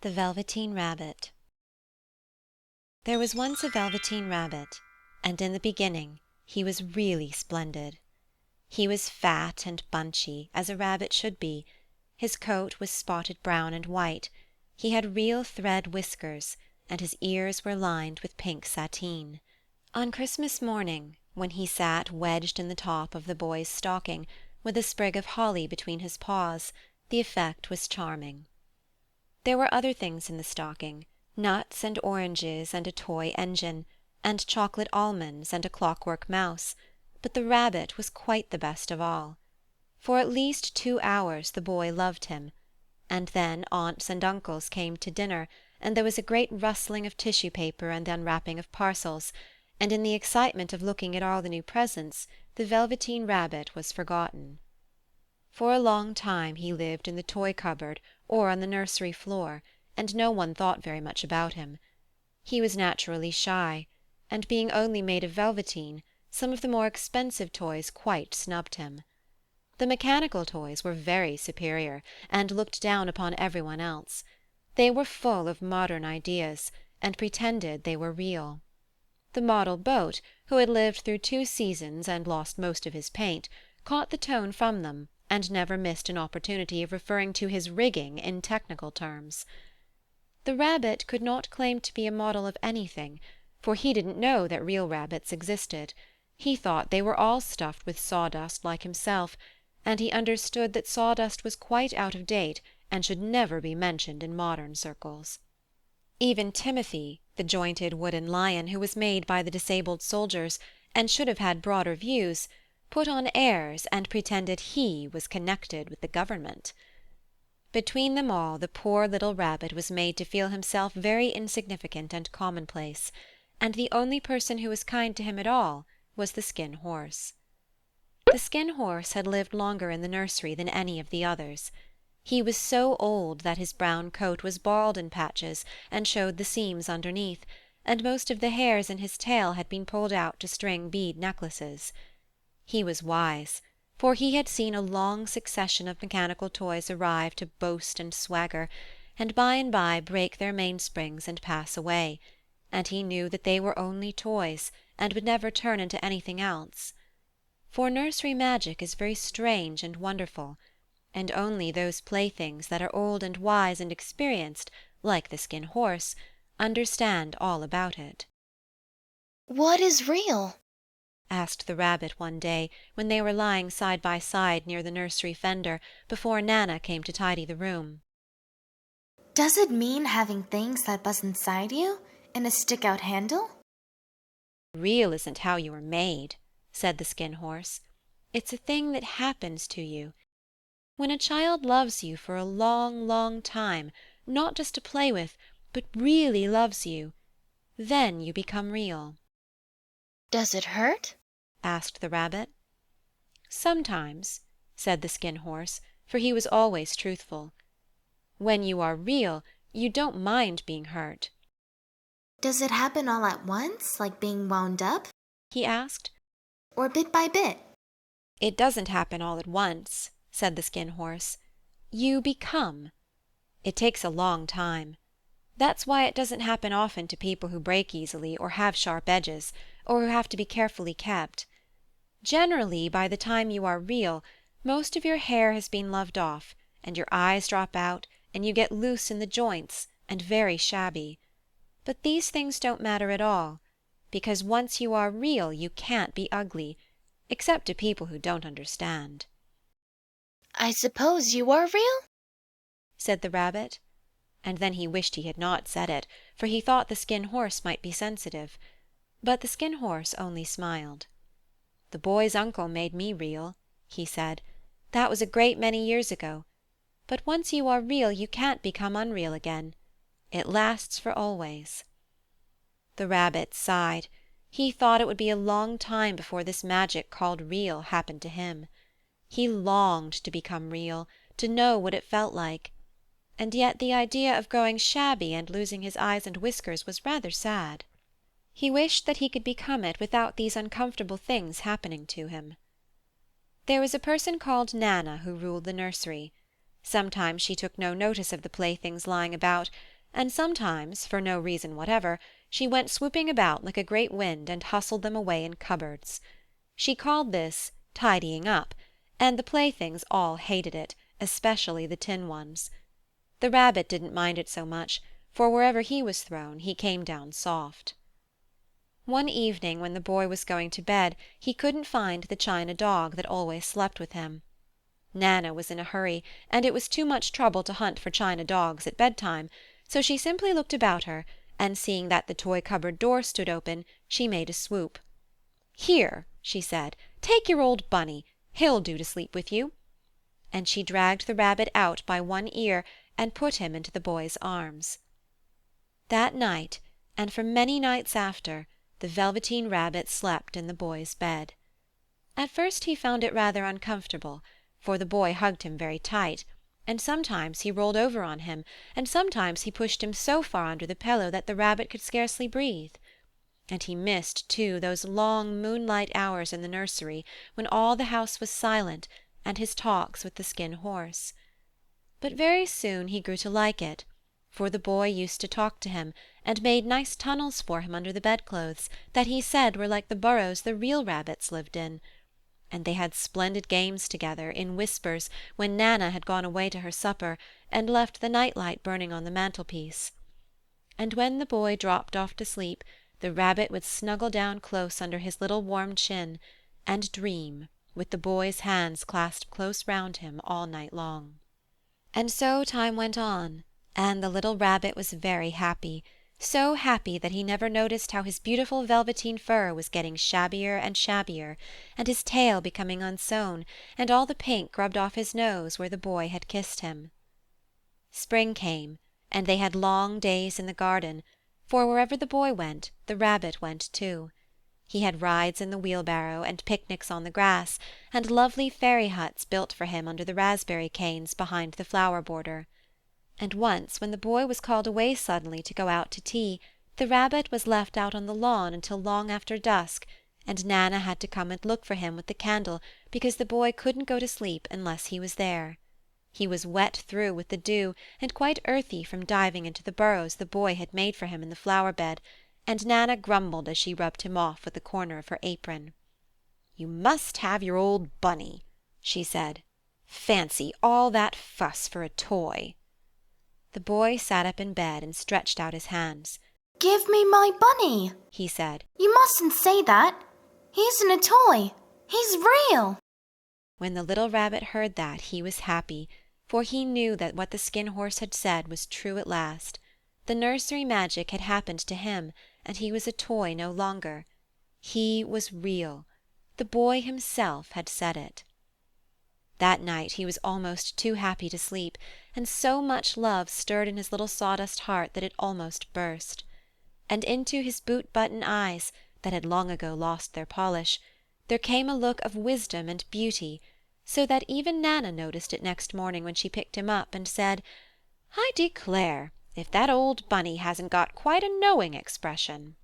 The Velveteen Rabbit. There was once a Velveteen Rabbit, and in the beginning he was really splendid. He was fat and bunchy, as a rabbit should be. His coat was spotted brown and white. He had real thread whiskers, and his ears were lined with pink sateen. On Christmas morning, when he sat wedged in the top of the boy's stocking, with a sprig of holly between his paws, the effect was charming. There were other things in the stocking, nuts and oranges and a toy engine, and chocolate almonds and a clockwork mouse, but the rabbit was quite the best of all. For at least 2 hours the boy loved him, and then aunts and uncles came to dinner, and there was a great rustling of tissue paper and unwrapping of parcels, and in the excitement of looking at all the new presents, the Velveteen Rabbit was forgotten. For a long time he lived in the toy cupboard or on the nursery floor, and no one thought very much about him. He was naturally shy, and being only made of velveteen, some of the more expensive toys quite snubbed him. The mechanical toys were very superior, and looked down upon everyone else. They were full of modern ideas, and pretended they were real. The model boat, who had lived through 2 seasons and lost most of his paint, caught the tone from them, and never missed an opportunity of referring to his rigging in technical terms. The rabbit could not claim to be a model of anything, for he didn't know that real rabbits existed. He thought they were all stuffed with sawdust like himself, and he understood that sawdust was quite out of date and should never be mentioned in modern circles. Even Timothy, the jointed wooden lion who was made by the disabled soldiers and should have had broader views, put on airs and pretended he was connected with the government. Between them all the poor little rabbit was made to feel himself very insignificant and commonplace, and the only person who was kind to him at all was the Skin Horse. The Skin Horse had lived longer in the nursery than any of the others. He was so old that his brown coat was bald in patches and showed the seams underneath, and most of the hairs in his tail had been pulled out to string bead necklaces. He was wise, for he had seen a long succession of mechanical toys arrive to boast and swagger, and by break their mainsprings and pass away, and he knew that they were only toys, and would never turn into anything else. For nursery magic is very strange and wonderful, and only those playthings that are old and wise and experienced, like the Skin Horse, understand all about it. "What is real?" asked the rabbit one day when they were lying side by side near the nursery fender before Nana came to tidy the room. "Does it mean having things that buzz inside you and a stick-out handle?" "Real isn't how you are made," said the Skin Horse. "It's a thing that happens to you. When a child loves you for a long, long time, not just to play with, but really loves you, then you become real." "Does it hurt?" asked the rabbit. "Sometimes," said the Skin Horse, for he was always truthful. "When you are real, you don't mind being hurt." "Does it happen all at once, like being wound up?" he asked. "Or bit by bit?" "It doesn't happen all at once," said the Skin Horse. "You become. It takes a long time. That's why it doesn't happen often to people who break easily or have sharp edges, or who have to be carefully kept. Generally, by the time you are real, most of your hair has been loved off, and your eyes drop out, and you get loose in the joints, and very shabby. But these things don't matter at all, because once you are real you can't be ugly, except to people who don't understand." "I suppose you are real?" said the rabbit. And then he wished he had not said it, for he thought the Skin Horse might be sensitive. But the Skin Horse only smiled. "The boy's uncle made me real," he said. "That was a great many years ago. But once you are real you can't become unreal again. It lasts for always." The rabbit sighed. He thought it would be a long time before this magic called real happened to him. He longed to become real, to know what it felt like. And yet the idea of growing shabby and losing his eyes and whiskers was rather sad. He wished that he could become it without these uncomfortable things happening to him. There was a person called Nana who ruled the nursery. Sometimes she took no notice of the playthings lying about, and sometimes, for no reason whatever, she went swooping about like a great wind and hustled them away in cupboards. She called this tidying up, and the playthings all hated it, especially the tin ones. The rabbit didn't mind it so much, for wherever he was thrown he came down soft. One evening when the boy was going to bed he couldn't find the china dog that always slept with him. Nana was in a hurry, and it was too much trouble to hunt for china dogs at bedtime, so she simply looked about her, and seeing that the toy cupboard door stood open, she made a swoop. "Here," she said, "take your old Bunny. He'll do to sleep with you." And she dragged the rabbit out by one ear and put him into the boy's arms. That night, and for many nights after, the Velveteen Rabbit slept in the boy's bed. At first he found it rather uncomfortable, for the boy hugged him very tight, and sometimes he rolled over on him, and sometimes he pushed him so far under the pillow that the rabbit could scarcely breathe. And he missed, too, those long moonlight hours in the nursery when all the house was silent, and his talks with the Skin Horse. But very soon he grew to like it, for the boy used to talk to him, and made nice tunnels for him under the bedclothes that he said were like the burrows the real rabbits lived in. And they had splendid games together, in whispers, when Nana had gone away to her supper, and left the night-light burning on the mantelpiece. And when the boy dropped off to sleep, the rabbit would snuggle down close under his little warm chin, and dream, with the boy's hands clasped close round him all night long. And so time went on, and the little rabbit was very happy, so happy that he never noticed how his beautiful velveteen fur was getting shabbier and shabbier, and his tail becoming unsewn, and all the pink rubbed off his nose where the boy had kissed him. Spring came, and they had long days in the garden, for wherever the boy went, the rabbit went too. He had rides in the wheelbarrow, and picnics on the grass, and lovely fairy huts built for him under the raspberry canes behind the flower border. And once, when the boy was called away suddenly to go out to tea, the rabbit was left out on the lawn until long after dusk, and Nana had to come and look for him with the candle, because the boy couldn't go to sleep unless he was there. He was wet through with the dew, and quite earthy from diving into the burrows the boy had made for him in the flower-bed, and Nana grumbled as she rubbed him off with the corner of her apron. "You must have your old Bunny," she said. "Fancy all that fuss for a toy." The boy sat up in bed and stretched out his hands. "Give me my bunny," he said. "You mustn't say that. He isn't a toy. He's real." When the little rabbit heard that, he was happy, for he knew that what the Skin Horse had said was true at last. The nursery magic had happened to him, and he was a toy no longer. He was real. The boy himself had said it. That night he was almost too happy to sleep, and so much love stirred in his little sawdust heart that it almost burst. And into his boot-button eyes, that had long ago lost their polish, there came a look of wisdom and beauty, so that even Nana noticed it next morning when she picked him up and said, "I declare, if that old Bunny hasn't got quite a knowing expression."